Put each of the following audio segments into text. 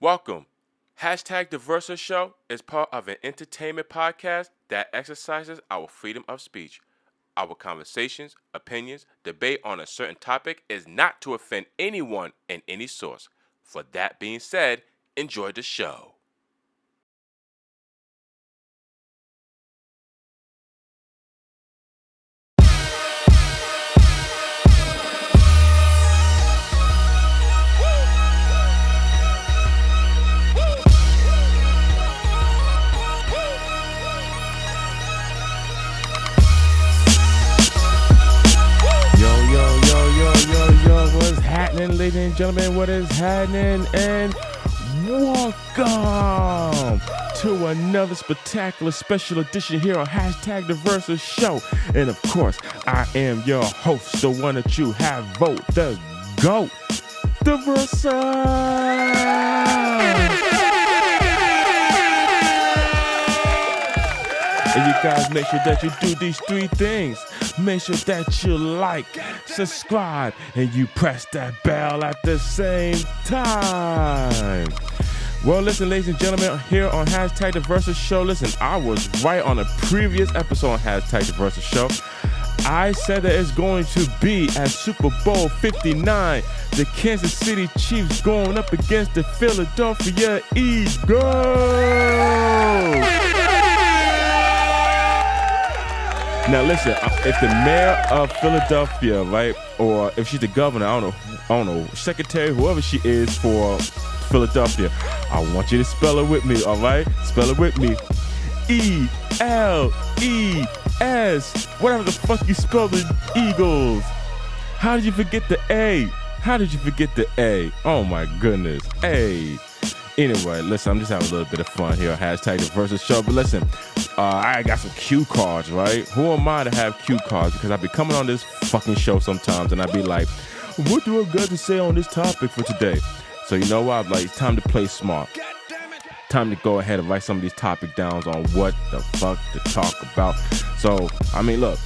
Welcome. #TheVersasHow is part of an entertainment podcast that exercises our freedom of speech. Our conversations, opinions, debate on a certain topic is not to offend anyone in any source. For that being said, enjoy the show. What's happening, ladies and gentlemen? What is happening? And welcome to another spectacular special edition here on #TheVersasHow. And of course, I am your host, the one that you have vote, the GOAT, the Versa. And you guys make sure that you do these three things. Make sure that you like, subscribe, and you press that bell at the same time. Well, listen, ladies and gentlemen, here on #TheVersasHow, listen, I was right on a previous episode on #TheVersasHow. I said that it's going to be at Super Bowl 59, the Kansas City Chiefs going up against the Philadelphia Eagles. Now listen, if the mayor of Philadelphia, right, or if she's the governor, I don't know, secretary, whoever she is for Philadelphia, I want you to spell it with me, all right? Spell it with me. E-L-E-S. Whatever the fuck you spell the Eagles. How did you forget the A? How did you forget the A? Oh my goodness. A. Anyway, listen, I'm just having a little bit of fun here on #TheVersasHow. But listen, I got some cue cards, right? Who am I to have cue cards? Because I be coming on this fucking show sometimes and I be like, what do I got to say on this topic for today? So you know what? I'm like, it's time to play smart. Time to go ahead and write some of these topic downs on what the fuck to talk about. So, I mean, look.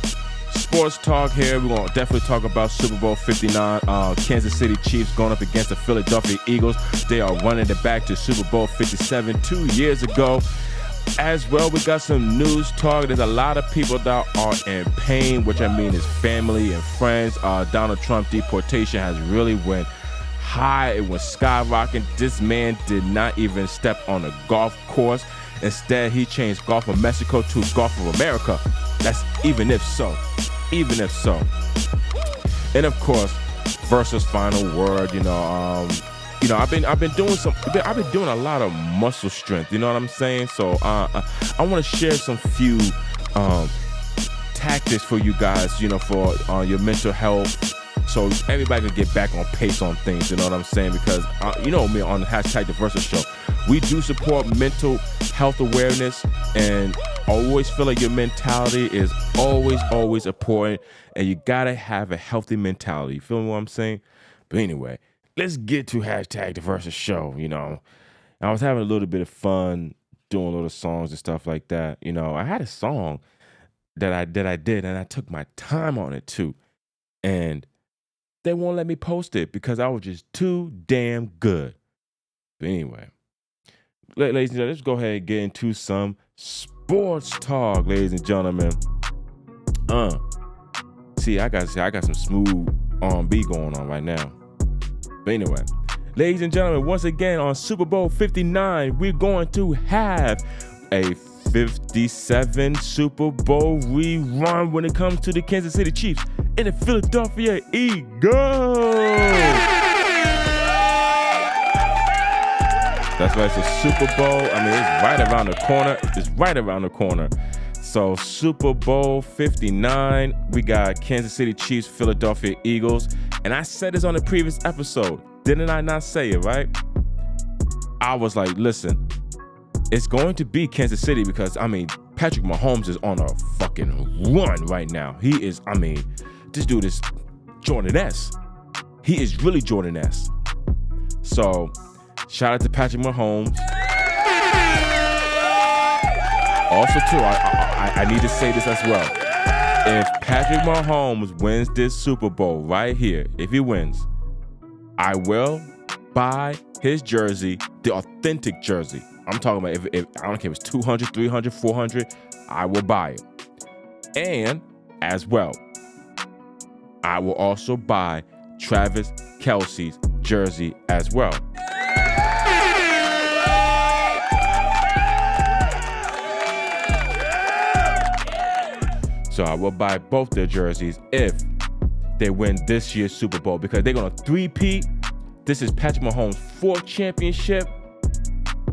Sports talk here. We're going to definitely talk about Super Bowl 59. Kansas City Chiefs going up against the Philadelphia Eagles. They are running it back to Super Bowl 57 2 years ago. As well, we got some news talk. There's a lot of people that are in pain, which I mean is family and friends. Donald Trump deportation has really went high. It went skyrocketing. This man did not even step on a golf course. Instead, he changed Gulf of Mexico to Gulf of America. That's even if so. Even if so. And of course, Versa's final word. I've been doing a lot of muscle strength. You know what I'm saying? So I want to share some few tactics for you guys. For your mental health. So everybody can get back on pace on things, you know what I'm saying? Because, me, on the #TheVersasHow, we do support mental health awareness and always feel like your mentality is always important and you got to have a healthy mentality. You feel what I'm saying? But anyway, let's get to #TheVersasHow, I was having a little bit of fun doing little songs and stuff like that. I had a song that I did and I took my time on it too. And they won't let me post it because I was just too damn good. But anyway, ladies and gentlemen, let's go ahead and get into some sports talk, ladies and gentlemen. I got some smooth R&B going on right now. But anyway, ladies and gentlemen, once again on Super Bowl 59, we're going to have a 57 Super Bowl rerun when it comes to the Kansas City Chiefs and the Philadelphia Eagles. That's right, it's a Super Bowl. I mean, it's right around the corner. So Super Bowl 59, we got Kansas City Chiefs, Philadelphia Eagles. And I said this on the previous episode. Didn't I not say it, right? I was like, listen, it's going to be Kansas City because, Patrick Mahomes is on a fucking run right now. This dude is Jordan-esque. He is really Jordan-esque. So, shout out to Patrick Mahomes. Also, too, I need to say this as well. If Patrick Mahomes wins this Super Bowl right here, if he wins, I will buy his jersey, the authentic jersey. I'm talking about if I don't care if it's 200, 300, 400, I will buy it. And as well, I will also buy Travis Kelce's jersey as well. So I will buy both their jerseys if they win this year's Super Bowl, because they're going to three-peat. This is Patrick Mahomes' 4th championship.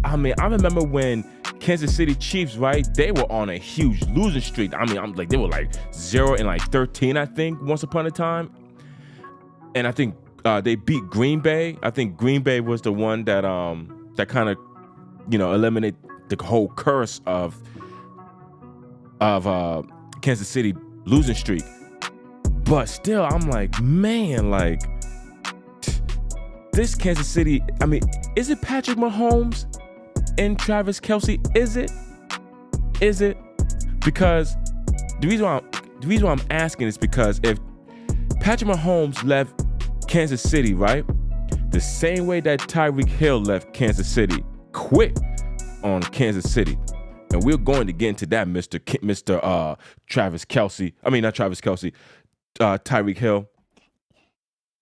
I mean, I remember when Kansas City Chiefs, right? They were on a huge losing streak. I mean, they were like 0-13, I think, once upon a time. And I think they beat Green Bay. I think Green Bay was the one that kind of, eliminated the whole curse of Kansas City losing streak. But still, I'm like, man, like, this Kansas City, I mean, is it Patrick Mahomes and Travis Kelce? Is it? Because the reason why I'm asking is because if Patrick Mahomes left Kansas City, right, the same way that Tyreek Hill left Kansas City, quit on Kansas City, and we're going to get into that, Mr. Travis Kelce. I mean, not Travis Kelce, Tyreek Hill.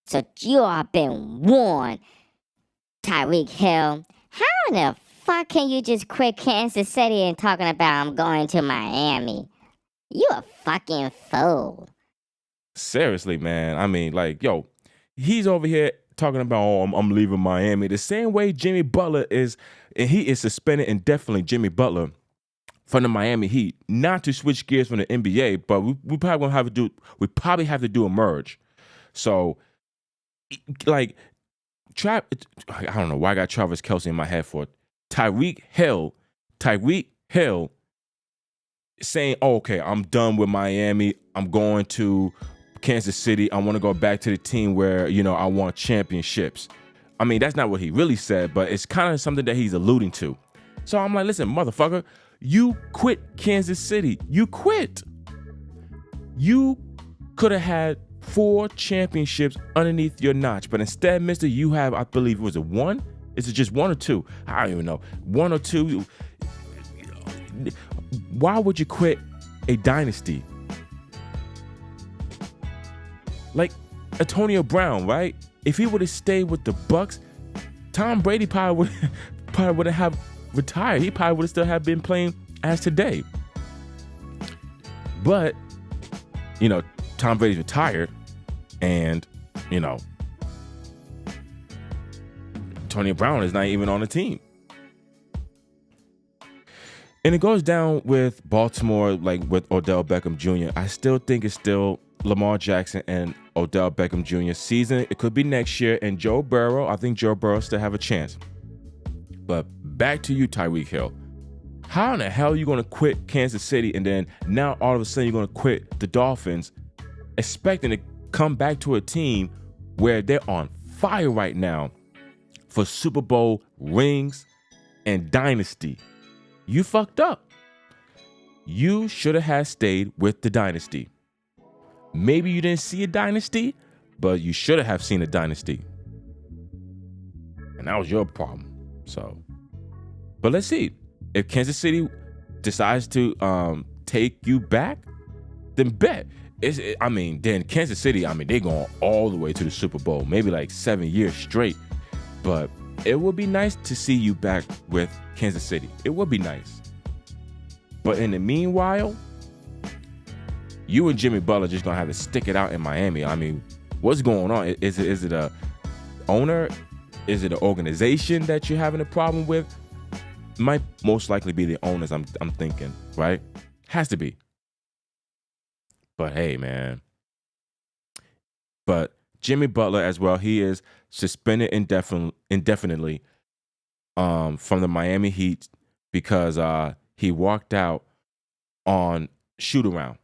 So you all been warned, Tyreek Hill. How the fuck can you just quit Kansas City and talking about I'm going to Miami? You a fucking fool. Seriously, man. I mean, like, yo, he's over here talking about, I'm leaving Miami. The same way Jimmy Butler is, and he is suspended indefinitely, Jimmy Butler, from the Miami Heat. Not to switch gears from the NBA, but we probably have to do a merge. So, like, I don't know why I got Travis Kelce in my head for it. Tyreek Hill saying, oh, okay, I'm done with Miami. I'm going to Kansas City. I want to go back to the team where, I want championships. I mean, that's not what he really said, but it's kind of something that he's alluding to. So I'm like, listen, motherfucker, you quit Kansas City. You quit. You could have had 4 championships underneath your notch, but instead, mister, you have, I believe, was it 1? Is it just 1 or 2? I don't even know. 1 or 2. Why would you quit a dynasty? Like Antonio Brown, right? If he would have stayed with the Bucks, Tom Brady probably wouldn't have retired. He probably would have still have been playing as today. But, Tom Brady's retired, and, Antonio Brown is not even on the team. And it goes down with Baltimore, like with Odell Beckham Jr. I still think it's still Lamar Jackson and Odell Beckham Jr. season. It could be next year. And Joe Burrow, I think Joe Burrow still have a chance. But back to you, Tyreek Hill. How in the hell are you going to quit Kansas City and then now all of a sudden you're going to quit the Dolphins, expecting to come back to a team where they're on fire right now for Super Bowl rings and dynasty? You fucked up. You should have stayed with the dynasty. Maybe you didn't see a dynasty, but you should have seen a dynasty. And that was your problem. So, but let's see. If Kansas City decides to take you back, then bet. Then Kansas City, they going all the way to the Super Bowl, maybe like 7 years straight. But it would be nice to see you back with Kansas City. It would be nice. But in the meanwhile, you and Jimmy Butler just gonna have to stick it out in Miami. I mean, what's going on? Is it a owner? Is it an organization that you're having a problem with? Might most likely be the owners, I'm thinking, right? Has to be. But hey, man. But Jimmy Butler as well, he is suspended indefinitely from the Miami Heat because he walked out on shoot around.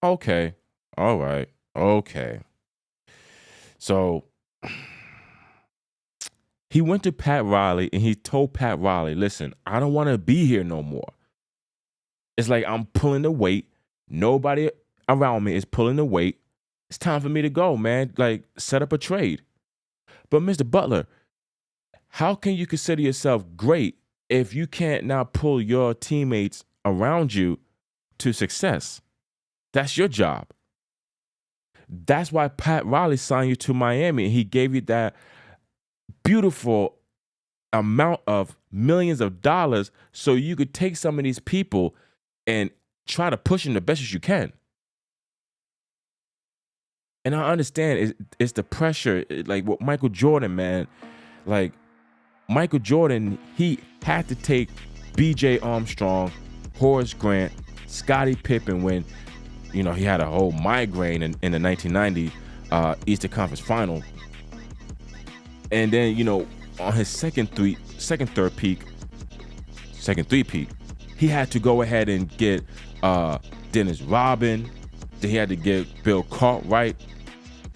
Okay. All right. Okay. So he went to Pat Riley and he told Pat Riley, listen, I don't want to be here no more. It's like I'm pulling the weight. Nobody around me is pulling the weight. It's time for me to go, man. Like, set up a trade. But Mr. Butler, how can you consider yourself great if you can't now pull your teammates around you to success? That's your job. That's why Pat Riley signed you to Miami. He gave you that beautiful amount of millions of dollars so you could take some of these people and try to push them the best as you can. And I understand it's the pressure, like what Michael Jordan, man. Like Michael Jordan, he had to take B.J. Armstrong, Horace Grant, Scottie Pippen when, he had a whole migraine in the 1990 Eastern Conference Final. And then, on his second three-peat, he had to go ahead and get Dennis Rodman. Then he had to get Bill Cartwright.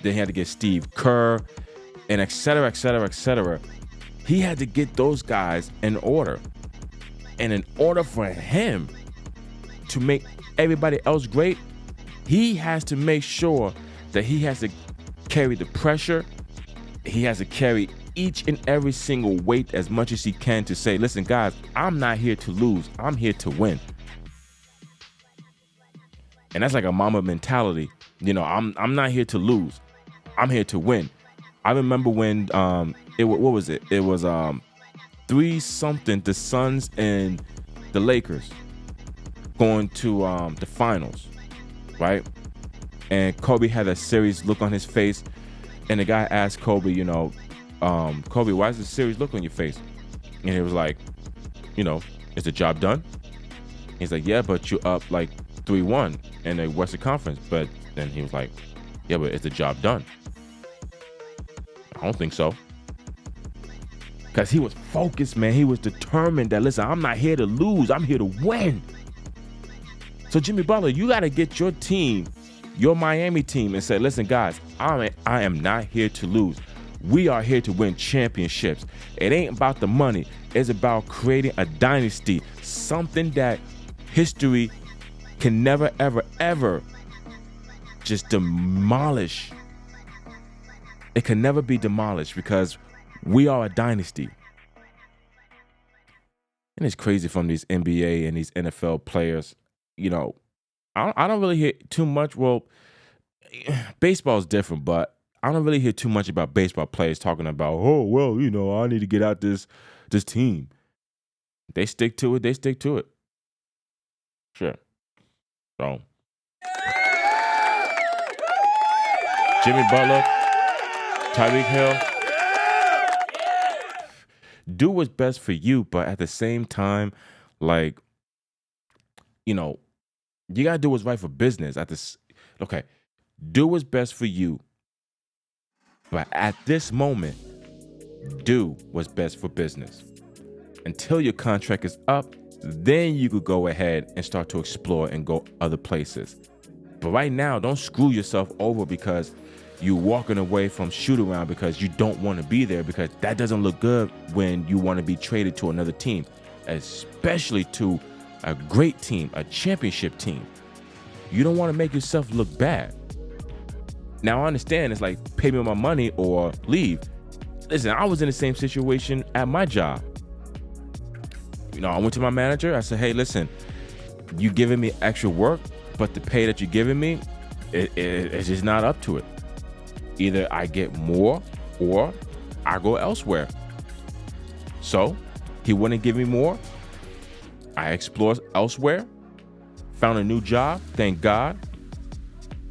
Then he had to get Steve Kerr, and et cetera, et cetera, et cetera. He had to get those guys in order. And in order for him to make everybody else great, he has to make sure that he has to carry the pressure. He has to carry each and every single weight as much as he can to say, listen, guys, I'm not here to lose. I'm here to win. And that's like a Mamba mentality. I'm not here to lose. I'm here to win. I remember when what was it? It was 3-something, the Suns and the Lakers going to the finals, right? And Kobe had a serious look on his face, and the guy asked Kobe, Kobe, why is this serious look on your face? And he was like, is the job done? He's like, yeah, but you're up like 3-1 in the Western Conference. But then he was like, yeah, but is the job done? I don't think so. Because he was focused, man. He was determined that, listen, I'm not here to lose. I'm here to win. So Jimmy Butler, you got to get your team, your Miami team, and say, listen, guys, I am not here to lose. We are here to win championships. It ain't about the money. It's about creating a dynasty, something that history can never, ever, ever just demolish. It can never be demolished because we are a dynasty. And it's crazy from these NBA and these NFL players. I don't really hear too much. Well, baseball is different, but I don't really hear too much about baseball players talking about, oh, well, I need to get out this team. They stick to it. Sure. So, Jimmy Butler, Tyreek Hill, do what's best for you, but at the same time, like, you got to do what's right for business. Okay, do what's best for you, but at this moment, do what's best for business. Until your contract is up, then you could go ahead and start to explore and go other places. But right now, don't screw yourself over because you're walking away from shoot around because you don't want to be there, because that doesn't look good when you want to be traded to another team, especially to a great team, a championship team. You don't want to make yourself look bad. Now, I understand it's like, pay me my money or leave. Listen, I was in the same situation at my job. I went to my manager. I said, hey, listen, you giving me extra work, but the pay that you're giving me, it's just not up to it. Either I get more or I go elsewhere. So he wouldn't give me more. I explored elsewhere, found a new job, thank God.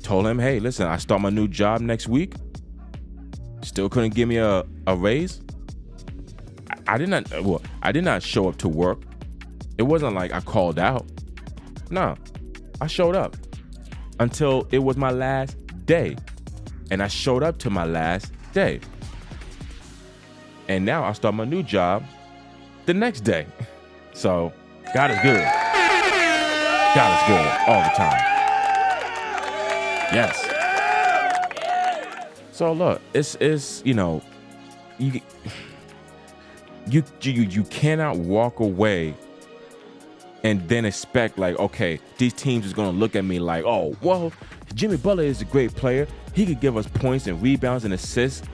Told him, hey, listen, I start my new job next week. Still couldn't give me a raise. I did not show up to work. It wasn't like I called out. No, I showed up until it was my last day. And I showed up to my last day. And now I start my new job the next day. So God is good. God is good all the time. Yes. So look, it's you cannot walk away and then expect like, okay, these teams is gonna look at me like, oh, well, Jimmy Butler is a great player. He could give us points and rebounds and assists.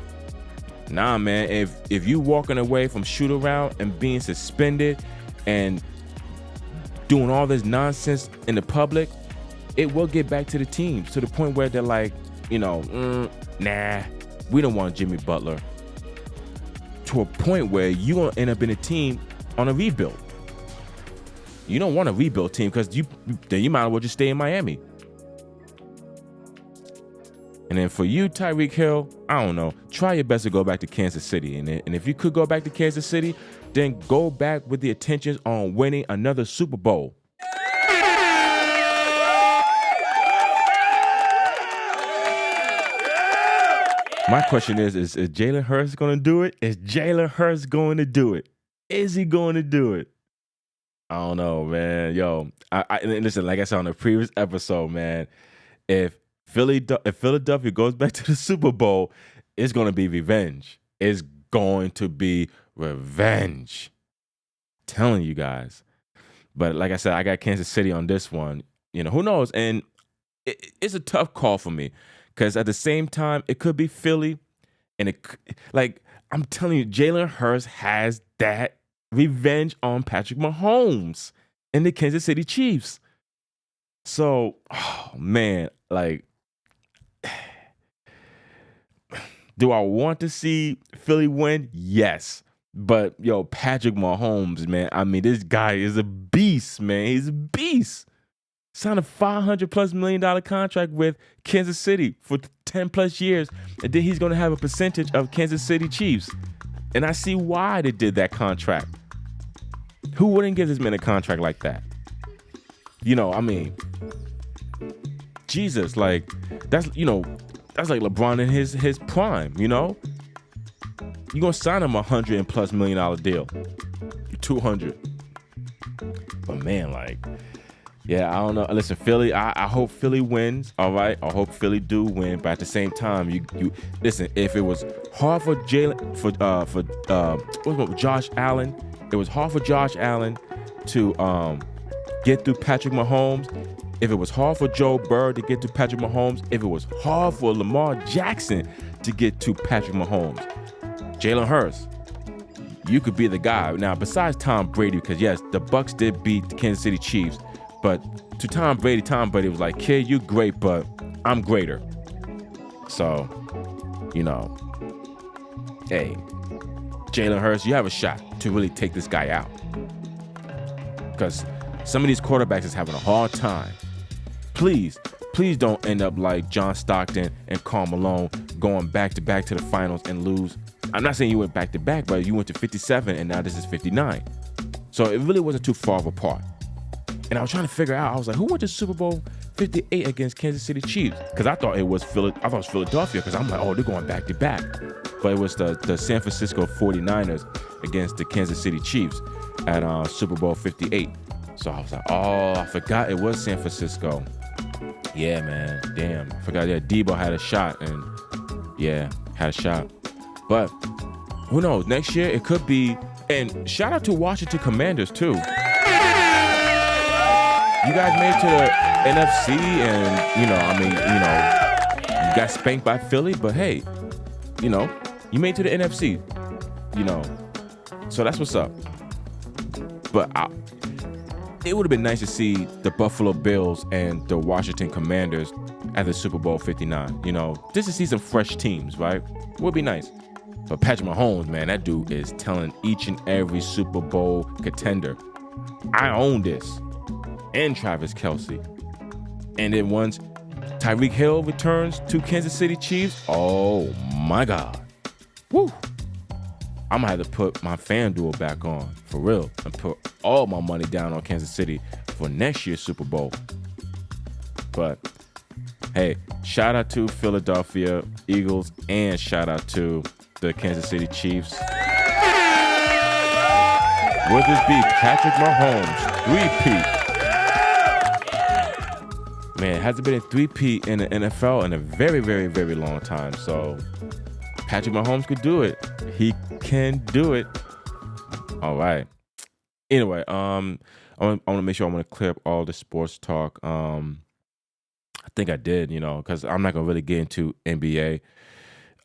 Nah, man. If you walking away from shoot around and being suspended and doing all this nonsense in the public, it will get back to the teams to the point where they're like, nah, we don't want Jimmy Butler. To a point where you gonna end up in a team on a rebuild. You don't want a rebuild team because then you might as well just stay in Miami. And then for you, Tyreek Hill, I don't know. Try your best to go back to Kansas City. And if you could go back to Kansas City, then go back with the intentions on winning another Super Bowl. My question is Jalen Hurts going to do it? Is Jalen Hurts going to do it? Is he going to do it? I don't know, man. Yo, I listen, like I said on the previous episode, man, if Philadelphia goes back to the Super Bowl, it's going to be revenge. It's going to be revenge. I'm telling you guys. But like I said, I got Kansas City on this one. Who knows? And it's a tough call for me because at the same time, it could be Philly. And I'm telling you, Jalen Hurts has that revenge on Patrick Mahomes and the Kansas City Chiefs. So, oh man, do I want to see Philly win? Yes. But, Patrick Mahomes, man, I mean, this guy is a beast, man. He's a beast. Signed a $500+ million contract with Kansas City for 10+ years. And then he's going to have a percentage of Kansas City Chiefs. And I see why they did that contract. Who wouldn't give this man a contract like that? I mean, Jesus, that's like LeBron in his prime, You're going to sign him $100+ million deal. 200. But man, yeah, I don't know. Listen, Philly, I hope Philly wins, all right? I hope Philly do win, but at the same time, you listen, if it was hard for Josh Allen, it was hard for Josh Allen to get through Patrick Mahomes. If it was hard for Joe Burrow to get to Patrick Mahomes, if it was hard for Lamar Jackson to get to Patrick Mahomes, Jalen Hurts, you could be the guy. Now, besides Tom Brady, because yes, the Bucs did beat the Kansas City Chiefs, but to Tom Brady was like, kid, you great, but I'm greater. So, hey, Jalen Hurts, you have a shot to really take this guy out. Because some of these quarterbacks is having a hard time. Please don't end up like John Stockton and Karl Malone going back-to-back to the finals and lose. I'm not saying you went back-to-back, but you went to 57 and now this is 59. So it really wasn't too far apart. And I was trying to figure out, I was like, who went to Super Bowl 58 against Kansas City Chiefs? Because I thought it was Philadelphia, because I'm like, oh, they're going back-to-back. But it was the San Francisco 49ers against the Kansas City Chiefs at Super Bowl 58. So I was like, oh, I forgot it was San Francisco. Yeah, man. Damn. I forgot that Debo had a shot. And yeah, had a shot. But who knows? Next year, it could be. And shout out to Washington Commanders, too. You guys made it to the NFC. And, you got spanked by Philly. But hey, you made it to the NFC. So that's what's up. But it would have been nice to see the Buffalo Bills and the Washington Commanders at the Super Bowl 59. Just to see some fresh teams, right? Would be nice. But Patrick Mahomes, man, that dude is telling each and every Super Bowl contender, I own this. And Travis Kelce. And then once Tyreek Hill returns to Kansas City Chiefs, oh my God. Woo. I'm going to have to put my FanDuel back on, for real, and put all my money down on Kansas City for next year's Super Bowl. But, hey, shout out to Philadelphia Eagles and shout out to the Kansas City Chiefs. Would this be Patrick Mahomes' three-peat? Man, it hasn't been a three-peat in the NFL in a very, very, very long time. So Patrick Mahomes could do it. He can do it. All right. Anyway, I want to make sure I want to clear up all the sports talk. I think I did, because I'm not going to really get into NBA.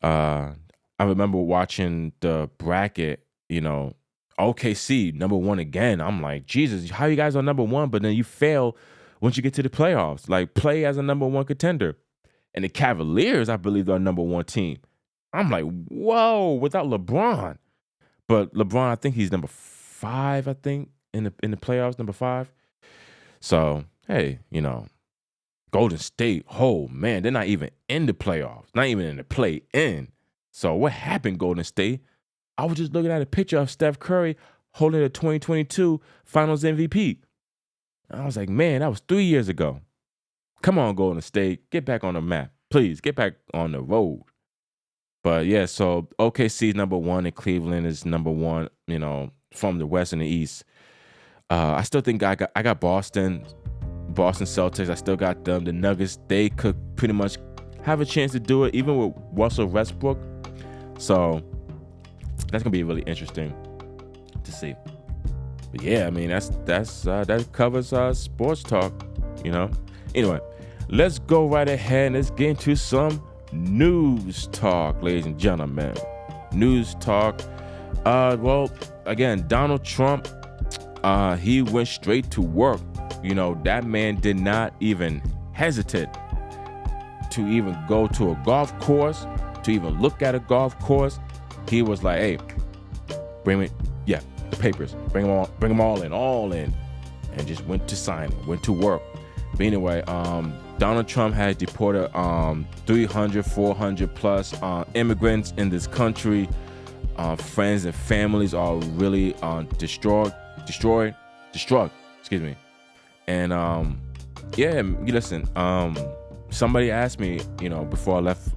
I I remember watching the bracket, OKC number one again. I'm like, Jesus, how you guys are number one, but then you fail once you get to the playoffs. Like, play as a number one contender. And the Cavaliers, I believe, are number one team. I'm like, whoa, without LeBron. But LeBron, I think he's number 5, I think, in the playoffs, number 5. So, hey, Golden State, oh, man, they're not even in the playoffs, not even in the play-in. So what happened, Golden State? I was just looking at a picture of Steph Curry holding the 2022 Finals MVP. And I was like, man, that was 3 years ago. Come on, Golden State, get back on the map. Please, get back on the road. But, yeah, so OKC is number 1 and Cleveland is number 1, from the West and the East. I still think I got Boston Celtics. I still got them. The Nuggets, they could pretty much have a chance to do it, even with Russell Westbrook. So that's gonna be really interesting to see. But yeah, I mean that covers sports talk. Anyway, let's go right ahead and let's get into some news talk, ladies and gentlemen. News talk. Well, again, Donald Trump. He went straight to work. That man did not even hesitate to even go to a golf course, to even look at a golf course. He was like, hey, bring me, the papers, bring them all in, and just went to sign, went to work. But anyway, Donald Trump had deported 300, 400 plus immigrants in this country. Friends and families are really destroyed, excuse me. And listen, somebody asked me, before I left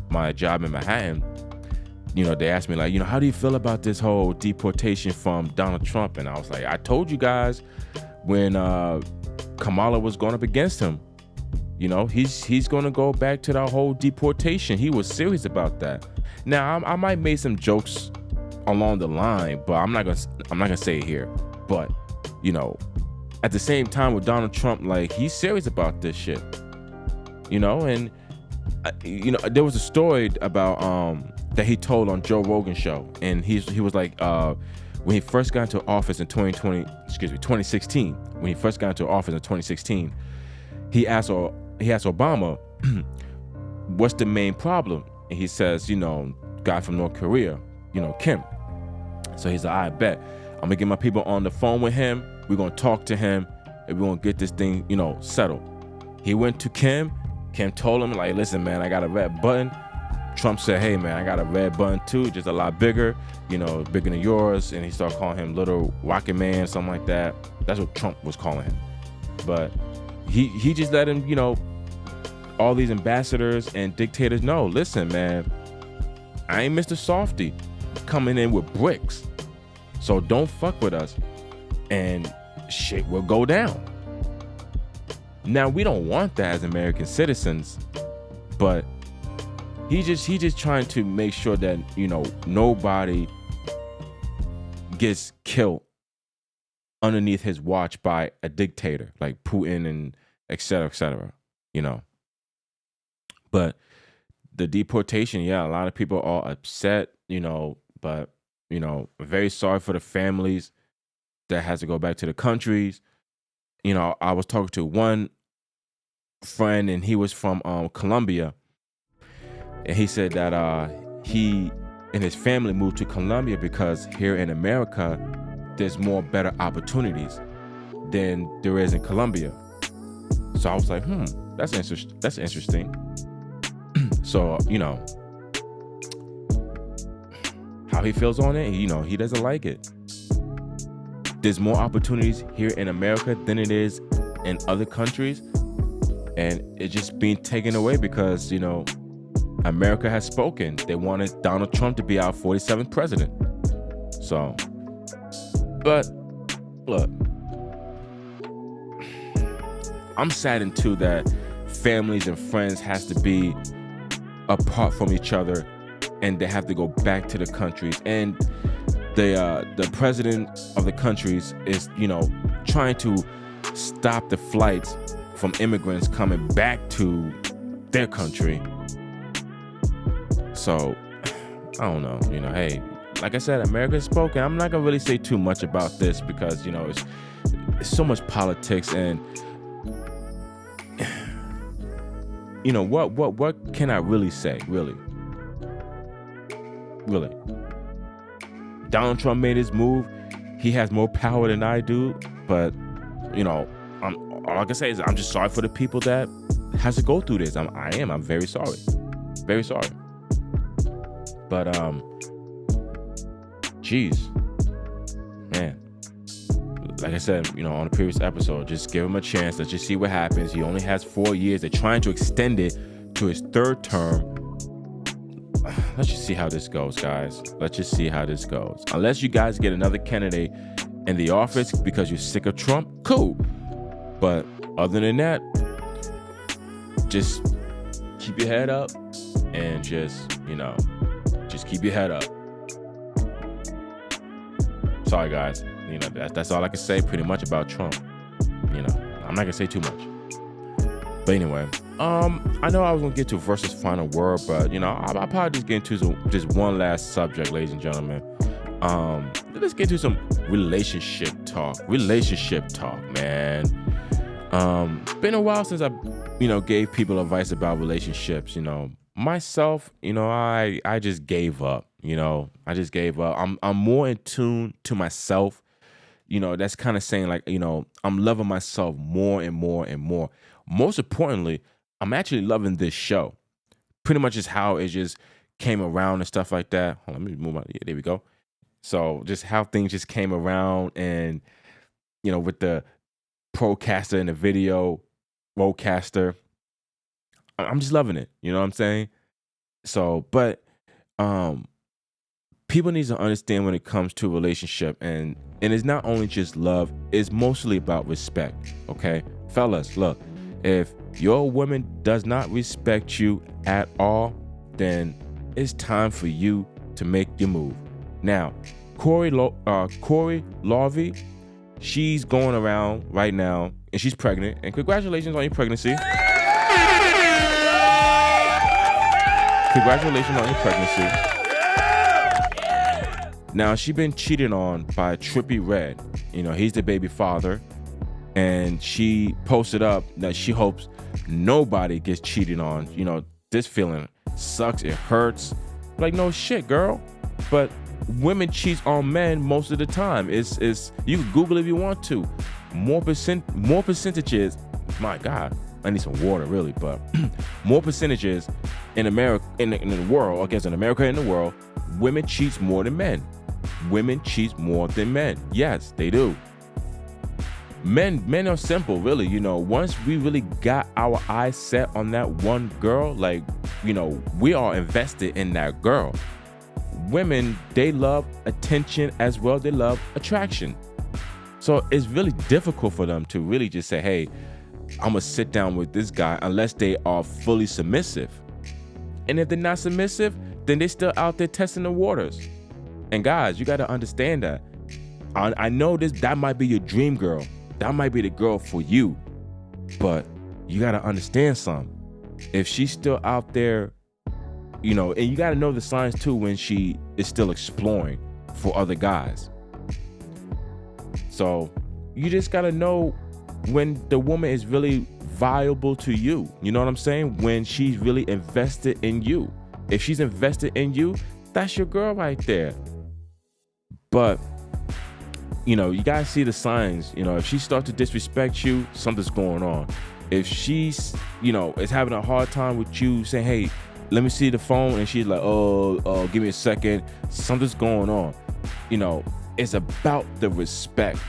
my job in Manhattan, they asked me like, how do you feel about this whole deportation from Donald Trump? And I was like, I told you guys when Kamala was going up against him, he's going to go back to that whole deportation. He was serious about that. Now, I might make some jokes along the line, but I'm not gonna say it here. But at the same time with Donald Trump, like, he's serious about this shit. And there was a story about that he told on Joe Rogan's show, and he was like, when he first got into office in 2016, when he first got into office in 2016, he asked Obama, what's the main problem? And he says, guy from North Korea, Kim. So he's like, I bet I'm gonna get my people on the phone with him. We're gonna talk to him, and we're gonna get this thing, settled. He went to Kim. Kim told him, like, listen, man, I got a red button. Trump said, hey, man, I got a red button too, just a lot bigger, bigger than yours. And he started calling him Little Rocket Man, something like that. That's what Trump was calling him. But he just let him, all these ambassadors and dictators know, listen, man, I ain't Mr. Softy coming in with bricks. So don't fuck with us, and shit will go down. Now, we don't want that as American citizens, but he just trying to make sure that, nobody gets killed underneath his watch by a dictator like Putin and et cetera, But the deportation, a lot of people are upset, but, very sorry for the families that has to go back to the countries. I was talking to one friend, and he was from Colombia, and he said that he and his family moved to Colombia because here in America there's more better opportunities than there is in Colombia. So I was like, that's interesting. So how he feels on it, he doesn't like it. There's more opportunities here in America than it is in other countries, and it's just being taken away because America has spoken. They wanted Donald Trump to be our 47th president. So, but look, I'm saddened too that families and friends has to be apart from each other, and they have to go back to the countries. And the president of the countries is, trying to stop the flights from immigrants coming back to their country. So, I don't know. Hey, like I said, America's spoken. I'm not gonna really say too much about this because it's so much politics and what can I really say? Really. Donald Trump made his move. He has more power than I do, but all I can say is I'm just sorry for the people that has to go through this. I'm very sorry. Very sorry. But geez, man. Like I said, on the previous episode, just give him a chance. Let's just see what happens. He only has 4 years. They're trying to extend it to his 3rd term. Let's just see how this goes, guys. Let's just see how this goes. Unless you guys get another candidate in the office because you're sick of Trump, cool. But other than that, just keep your head up and just keep your head up. Sorry, guys. That's all I can say pretty much about Trump. I'm not gonna say too much. But anyway, I know I was gonna get to versus final word, but I'll probably just get into just one last subject, ladies and gentlemen. Let's get to some relationship talk. Relationship talk, man. Been a while since I, gave people advice about relationships. Myself, I just gave up. I just gave up. I'm more in tune to myself. That's kind of saying like, I'm loving myself more and more and more. Most importantly, I'm actually loving this show. Pretty much just how it just came around and stuff like that. Hold on, let me move on. Yeah, there we go. So just how things just came around and, with the procaster and the video roadcaster, I'm just loving it. You know what I'm saying? So, but people need to understand when it comes to a relationship, and it's not only just love, it's mostly about respect. Okay? Fellas, look, if your woman does not respect you at all, then it's time for you to make your move. Now, Corey Larvey, she's going around right now and she's pregnant, and congratulations on your pregnancy. Congratulations on your pregnancy. Now, she's been cheated on by Trippie Redd. He's the baby father. And she posted up that she hopes nobody gets cheated on. This feeling sucks. It hurts. Like, no shit, girl. But women cheat on men most of the time. It's you can Google if you want to. More percentages. My God, I need some water, really. But more percentages in America, in the world, I guess in America and the world, women cheat more than men. Women cheat more than men. Yes, they do. Men are simple, really. Once we really got our eyes set on that one girl, like, we are invested in that girl. Women, they love attention as well. They love attraction. So it's really difficult for them to really just say, hey, I'm gonna sit down with this guy, unless they are fully submissive. And if they're not submissive, then they're still out there testing the waters. And guys, you got to understand that. I know that might be your dream girl. That might be the girl for you. But you got to understand something. If she's still out there, and you got to know the signs too when she is still exploring for other guys. So you just got to know when the woman is really viable to you. You know what I'm saying? When she's really invested in you. If she's invested in you, that's your girl right there. But you gotta see the signs. If she starts to disrespect you, something's going on. If she's is having a hard time with you saying, hey, let me see the phone, and she's like, oh, give me a second, something's going on. It's about the respect.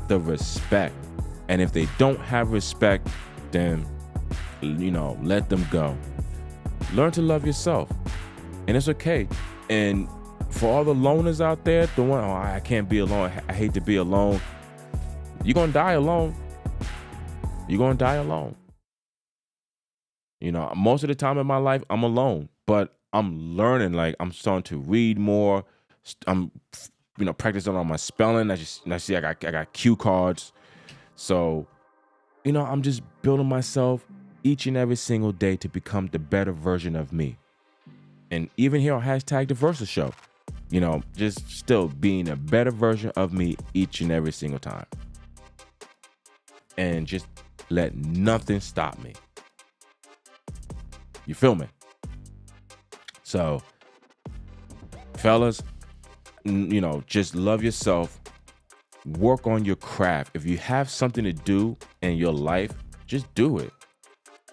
And if they don't have respect, then let them go. Learn to love yourself, and it's okay. And for all the loners out there, the one, I can't be alone, I hate to be alone. You're gonna die alone. Most of the time in my life, I'm alone, but I'm learning. Like, I'm starting to read more. I'm, practicing on my spelling. I see I got cue cards. So, I'm just building myself each and every single day to become the better version of me. And even here on hashtag #TheVersaShow, just still being a better version of me each and every single time. And just let nothing stop me. You feel me? So, fellas, just love yourself. Work on your craft. If you have something to do in your life, just do it.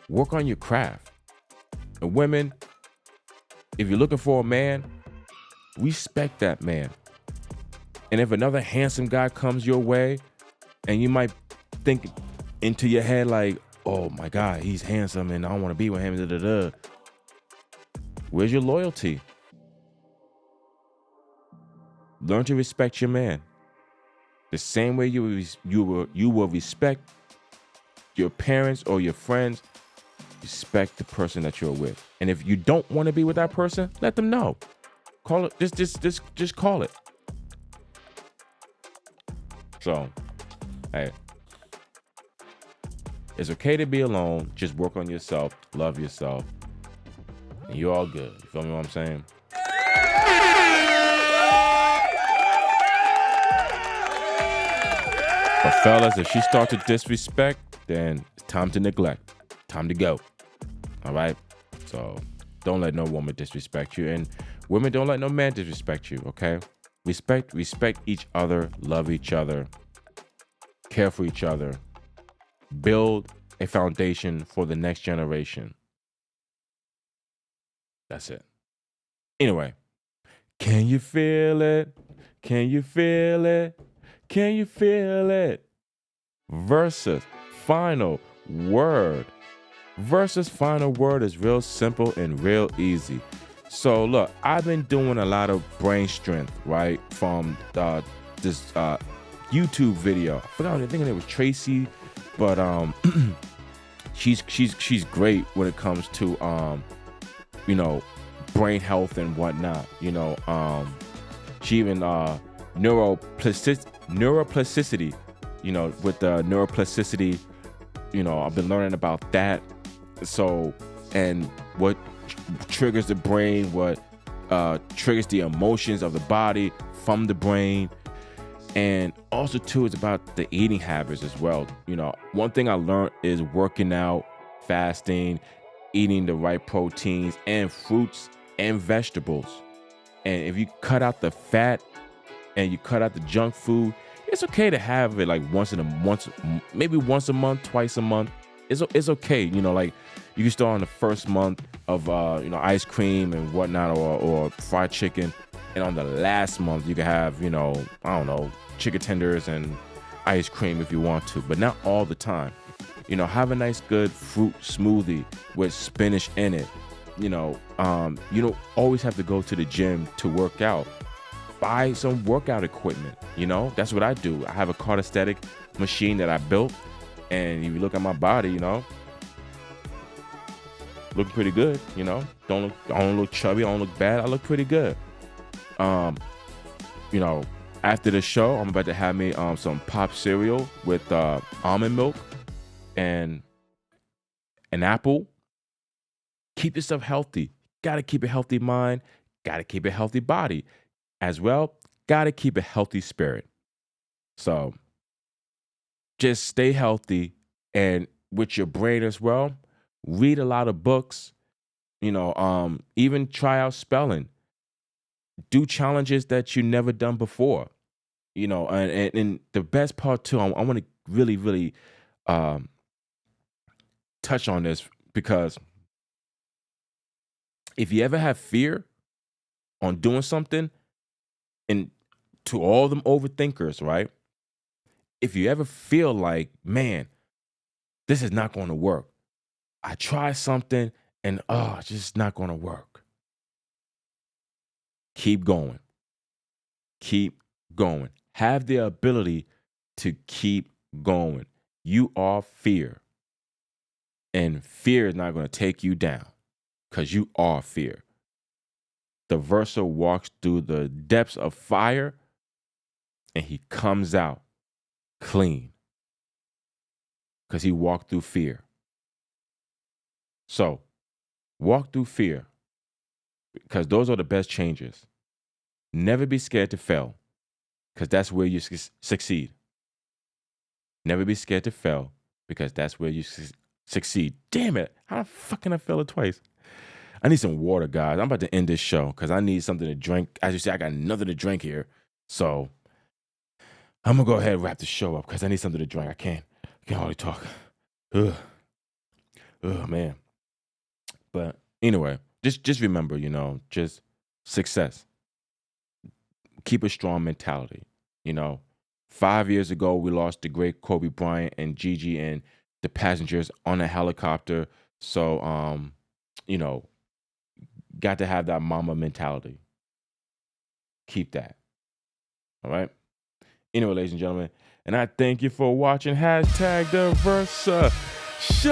Work on your craft. And women, if you're looking for a man, respect that man. And if another handsome guy comes your way, and you might think into your head like, oh my God, he's handsome and I don't want to be with him, where's your loyalty? Learn to respect your man. The same way you will respect your parents or your friends, respect the person that you're with. And if you don't want to be with that person, let them know. Call it. Just call it. So, hey, it's okay to be alone. Just work on yourself. Love yourself. And you're all good. You feel me what I'm saying? But fellas, if she starts to disrespect, then it's time to neglect. Time to go. All right? So don't let no woman disrespect you. And women, don't let no man disrespect you, okay? Respect each other. Love each other. Care for each other. Build a foundation for the next generation. That's it. Anyway, can you feel it? Can you feel it? Can you feel it? Versus final word. Versus final word is real simple and real easy. So look, I've been doing a lot of brain strength, right? From this YouTube video. I forgot, I think it was Tracy, but she's great when it comes to brain health and whatnot. She even neuroplasticity, with the neuroplasticity, I've been learning about that. So, and what triggers the brain, what triggers the emotions of the body from the brain. And also too, it's about the eating habits as well. One thing I learned is working out, fasting, eating the right proteins and fruits and vegetables. And if you cut out the fat and you cut out the junk food, it's okay to have it like maybe once a month, twice a month. It's okay. Like you can start on the first month of ice cream and whatnot, or fried chicken, and on the last month you can have chicken tenders and ice cream if you want to, but not all the time. Have a nice good fruit smoothie with spinach in it. You don't always have to go to the gym to work out. Buy some workout equipment. That's what I do. I have a calisthenic machine that I built, and if you look at my body, looking pretty good. I don't look chubby. I don't look bad. I look pretty good. After the show, I'm about to have me some pop cereal with almond milk and an apple. Keep yourself healthy. Gotta keep a healthy mind. Gotta keep a healthy body. As well, gotta keep a healthy spirit. So just stay healthy, and with your brain as well, read a lot of books, even try out spelling. Do challenges that you never done before, and the best part too, I want to really, really touch on this, because if you ever have fear on doing something, and to all them overthinkers, right? If you ever feel like, man, this is not going to work. I try something and it's just not going to work. Keep going. Keep going. Have the ability to keep going. You are fear. And fear is not going to take you down, because you are fear. The Versa walks through the depths of fire, and he comes out clean, because he walked through fear. So, walk through fear. because those are the best changes. Never be scared to fail, because that's where you succeed. Never be scared to fail, because that's where you succeed. Damn it. How the fuck can I fail it twice? I need some water, guys. I'm about to end this show because I need something to drink. As you see, I got nothing to drink here. So I'm going to go ahead and wrap the show up because I need something to drink. I can't hardly talk. Ugh, man. But anyway, just remember, just success. Keep a strong mentality. 5 years ago, we lost the great Kobe Bryant and Gigi and the passengers on a helicopter. So, got to have that mama mentality. Keep that. All right? Anyway, ladies and gentlemen, and I thank you for watching #TheVersa Show.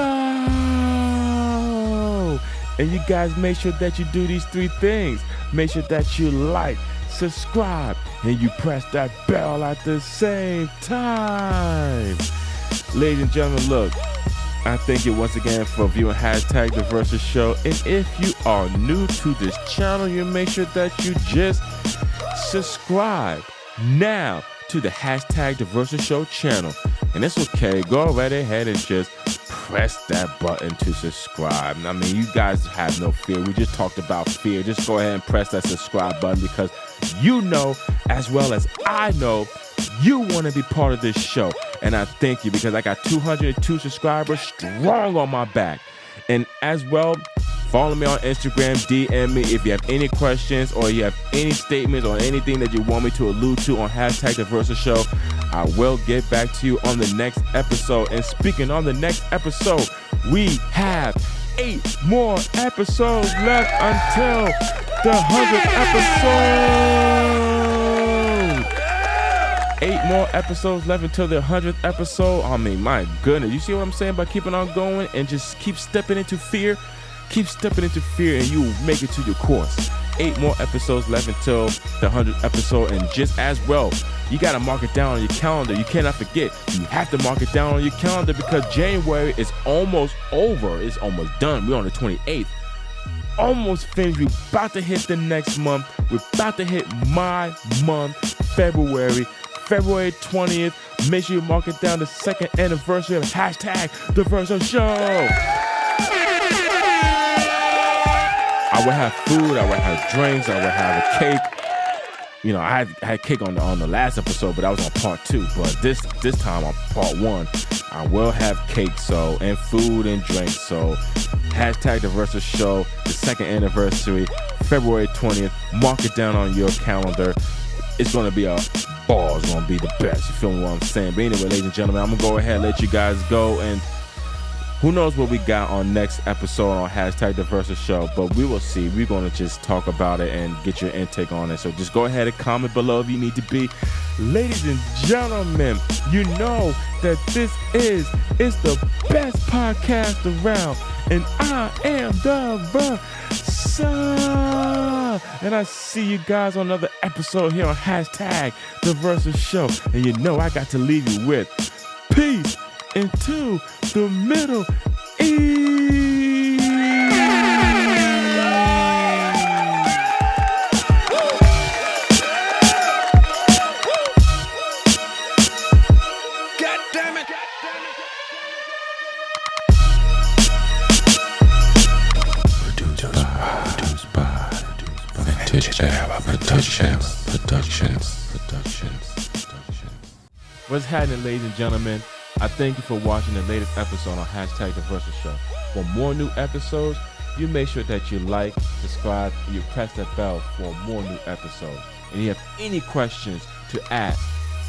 And you guys make sure that you do these 3 things. Make sure that you like, subscribe, and you press that bell at the same time. Ladies and gentlemen, look, I thank you once again for viewing #TheVersa Show. And if you are new to this channel, you make sure that you just subscribe now to the #TheVersa Show channel. And it's okay. Go right ahead and just press that button to subscribe. I mean, you guys have no fear. We just talked about fear. Just go ahead and press that subscribe button because you know, as well as I know, you want to be part of this show. And I thank you because I got 202 subscribers strong on my back. And as well, follow me on Instagram, DM me if you have any questions or you have any statements or anything that you want me to allude to on #TheVersa Show. I will get back to you on the next episode. And speaking on the next episode, we have 8 more episodes left until the 100th episode. 8 more episodes left until the 100th episode. I mean, my goodness. You see what I'm saying by keeping on going and just keep stepping into fear? Keep stepping into fear and you will make it to your course. 8 more episodes left until the 100th episode. And just as well, you got to mark it down on your calendar. You cannot forget. You have to mark it down on your calendar because January is almost over. It's almost done. We're on the 28th. Almost finished. We're about to hit the next month. We're about to hit my month, February 20th. Make sure you mark it down, the 2nd anniversary of #TheVersa Show. I would have food, I would have drinks, I would have a cake. I had cake on the last episode, but I was on part 2. But this time on part 1, I will have cake, and food and drinks. So #TheVersa Show, the 2nd anniversary, February 20th. Mark it down on your calendar. It's gonna be a ball. It's gonna be the best. You feel what I'm saying? But anyway, ladies and gentlemen, I'm gonna go ahead and let you guys go, and who knows what we got on next episode on #TheVersa Show, but we will see. We're going to just talk about it and get your intake on it. So just go ahead and comment below if you need to be. Ladies and gentlemen, you know that it's the best podcast around, and I am TheVersa. And I see you guys on another episode here on #TheVersa Show. And you know I got to leave you with peace into the Middle East. God damn it. Produced by Productions. What's happening, ladies and gentlemen? I thank you for watching the latest episode on #TheVersa Show. For more new episodes, you make sure that you like, subscribe, and you press that bell for more new episodes. And if you have any questions to ask,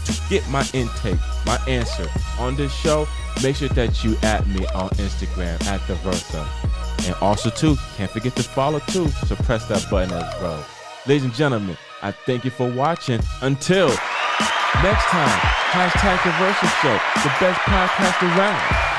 to get my intake, my answer on this show, make sure that you add me on Instagram @TheVersa. And also, too, can't forget to follow, too, so press that button as well. Ladies and gentlemen, I thank you for watching. Until next time, #TheVersa Show, the best podcast around.